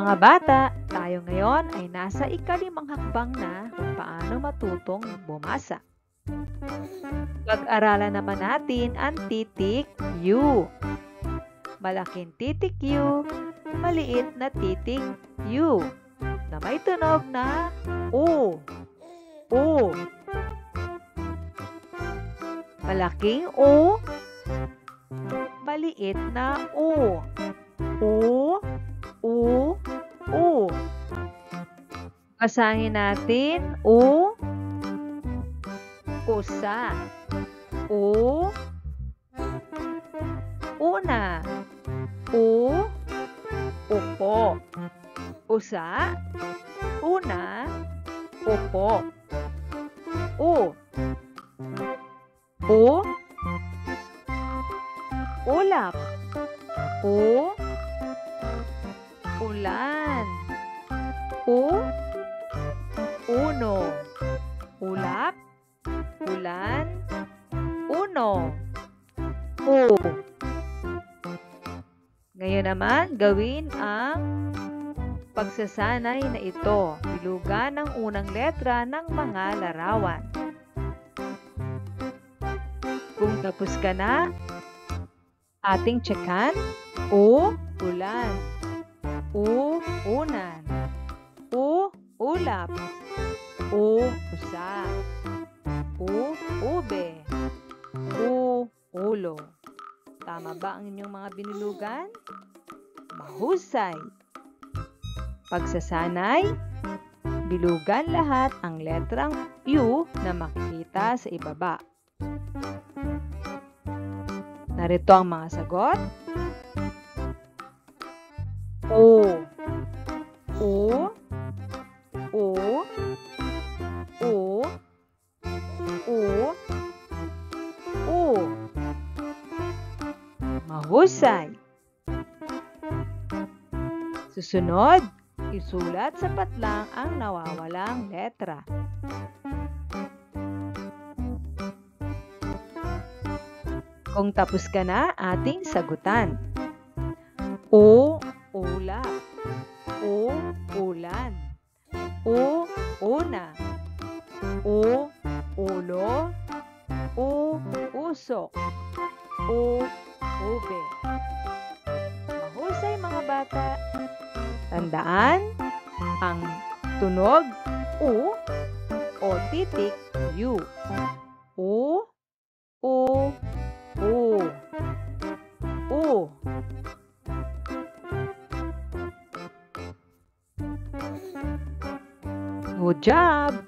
Mga bata, tayo ngayon ay nasa ikalimang hakbang na kung paano matutong bumasa. Pag-aralan naman natin ang titik U. Malaking titik U, maliit na titik U, na may tunog na U. U. Malaking U, maliit na U. U. U. U. Basahin natin. U. Usa. U. Una. U. Upo. Usa. Una. Upo. U. U. Ulap. U. Ulan. U. Uno. Ulap. Ulan. Uno. U. Ngayon naman, gawin ang pagsasanay na ito. Bilugan ang unang letra ng mga larawan. Kung tapos ka na, ating tsekan. U. Ulan. U. Unan. U. Ulap. U. Usa. U. Ube. U. Ulo. Tama ba ang inyong mga binulugan? Mahusay! Pagsasanay, bilugan lahat ang letrang U na makikita sa ibaba. Narito ang mga sagot. U. U. U. U. U. U. Mahusay! Susunod, isulat sa patlang ang nawawalang letra. Kung tapos ka na, ating sagutan. U. Ulap. U. Ulan. U. Una. U. Ulo. U. Usok. U. Ube. Mahusay mga bata. Tandaan, ang tunog U o titik U. U. U. U. U. Good job!